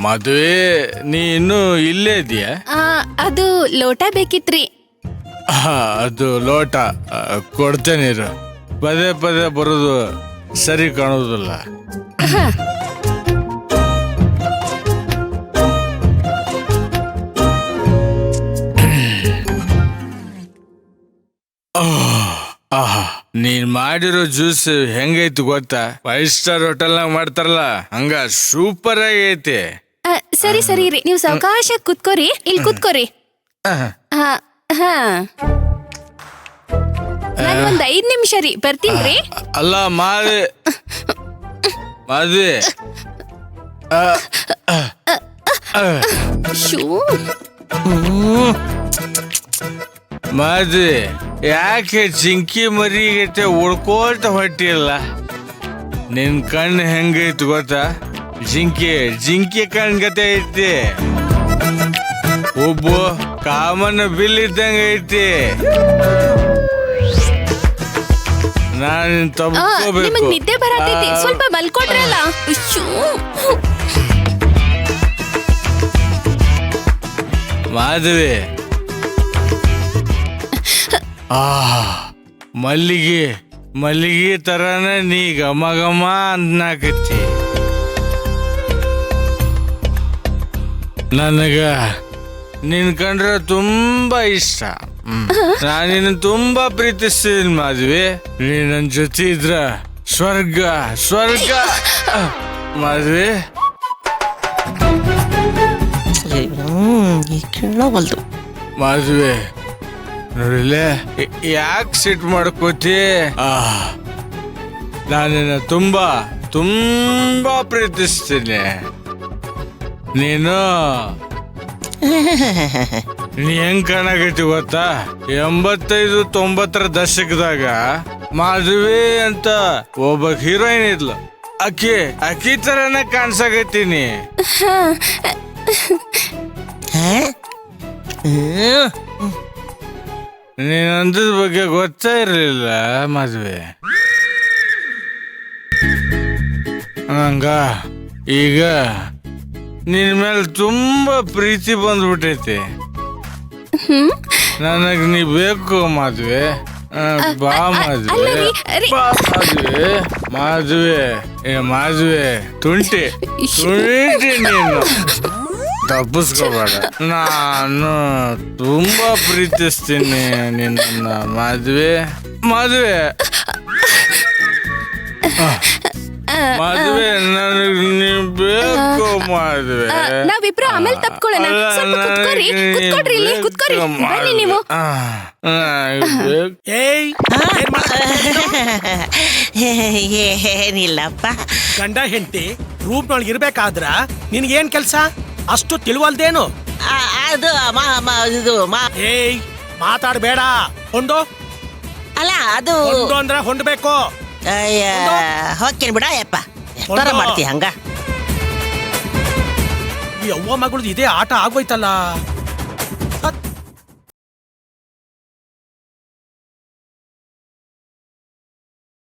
ಮದುವೆ ನೀ ಇನ್ನೂ ಇಲ್ಲೇ ಇದೆಯಾ? ಅದು ಲೋಟ ಬೇಕಿತ್ರಿ. ಅದು ಲೋಟ ಕೊಡ್ತೇನಿರು. ಪದೇ ಪದೇ ಬರೋದು ಸರಿ ಕಾಣುವುದಿಲ್ಲ. ನೀನ್ ಮಾಡಿರೋ ಜ್ಯೂಸ್ ಹೆಂಗೈತಿ ಗೊತ್ತಾ? 5 ಸ್ಟಾರ್ ಹೋಟೆಲ್ನಾಗ ಮಾಡ್ತಾರಲ್ಲ ಹಂಗ ಸೂಪರ್ ಆಗೈತಿ. ಸರಿ ಸರಿ ರೀ, ನೀವು ಸಾವಕಾಶ ಕುತ್ಕೋರಿ. ಇಲ್ಲಿ ಕುತ್ಕೋರಿ. ಒಂದ್ 5 ನಿಮಿಷ ರೀ, ಬರ್ತೀನ್ರಿ. ಅಲ್ಲ ಮಾದಿ ಮಾದಿ ಯಾಕೆ ಜಿಂಕಿ ಮರಿಗೈತೆ ಉಳ್ಕೋತ ಹೊಟ್ಟಿಲ್ಲ? ನಿನ್ ಕಣ್ಣು ಹೆಂಗೈತಿ ಗೊತ್ತಾ? ಜಿಂಕಿ ಕಣ್ಗತೆ ಐತಿ. ಒಬ್ಬ ಕಾಮನ್ ಬಿಲ್ ಇದ್ದಂಗ ಐತಿ. ನಾನು ನಿಮಗ್ ನಿದ್ದೆ ಬರತೈತಿ, ಸ್ವಲ್ಪ ಮಲ್ಕೊಡ್ರಲ್ಲ. ಮಾಧವಿ, ಮಲ್ಲಿಗೆ ತರನ ನೀ ಘಮ ಘಮ ಅನ್ನಕತ್ತಿ. ನನಗ ನಿನ್ ಕಂಡ್ರೆ ತುಂಬಾ ಇಷ್ಟ. ನಾನು ನಿನ್ನ ತುಂಬಾ ಪ್ರೀತಿಸ್ತೀನಿ ಮಾಧವಿ. ನೀ ನನ್ ಜೊತೆ ಇದ್ರ ಸ್ವರ್ಗ ಮಾಧವಿ. ಮಾಧವಿ ನೋಡಿಲೆ, ಯಾಕೆ ಸಿಟ್ ಮಾಡ್ಕೋತಿ? ನಾನಿನ್ನ ತುಂಬಾ ಪ್ರೀತಿಸ್ತೀನಿ. ನೀ ಹೆಂಗ್ ಕಾಣಕೈತಿ ಗೊತ್ತಾ? 85-90 ದಶಕದಾಗ ಮಾಧವಿ ಅಂತ ಒಬ್ಬ ಹೀರೋಯಿನ್ ಇದ್ಲು. ಅಕ್ಕಿ ತರನ ಕಾಣ್ಸಕೈತೀನಿ. ನೀನ್ ಅಂದದ ಬಗ್ಗೆ ಗೊತ್ತಾ ಇರ್ಲಿಲ್ಲ ಮಾಧವಿ. ಹಂಗ ಈಗ ನಿನ್ ಮೇಲೆ ತುಂಬಾ ಪ್ರೀತಿ ಬಂದ್ಬಿಟ್ಟೈತಿ. ನನಗ್ ನೀ ಬೇಕು ಮಾಧವಿ. ಬಾ ಮಾಧವಿ ತುಂಟಿ ನೀನು ತಪ್ಪಿಸ್ಕೋಬೇಡ. ನಾನು ತುಂಬಾ ಪ್ರೀತಿಸ್ತೀನಿ ನಿನ್ನ ಮಾಧವಿ. ನನಗ್ ನೀ ಬೇಕು ಮಾಧವಿ. ನಾವಿಬ್ರು ಆಮೇಲೆ ತಪ್ಕೊಳ್ಳೋಣ. ಕುತ್ಕೋರಿ ಬನ್ನಿ ನೀವು. ಏನಿಲ್ಲಪ್ಪ, ಗಂಡ ಹೆಂಡತಿ ರೂಪ್ನೊಳಗೆ ಇರ್ಬೇಕಾದ್ರ ನಿನ್ಗೇನ್ ಕೆಲ್ಸ? ಅಷ್ಟು ತಿಳುವಲ್ದೇನು? ಅದು ಏಯ್ ಮಾತಾಡ್ಬೇಡ. ಹೊಂಡು ಅಲ್ಲ, ಅದು ಹೊಂಡು ಅಂದ್ರೆ ಹೊಂಡ್ಬೇಕು. ಹೋಗ್ತೇನೆ ಬಿಡ ಯಪ್ಪ, ಎಷ್ಟರ ಮಾಡ್ತಿ ಹಂಗ. ಈ ಅವ್ವ ಮಗಳದು ಇದೇ ಆಟ ಆಗೋಯ್ತಲ್ಲ.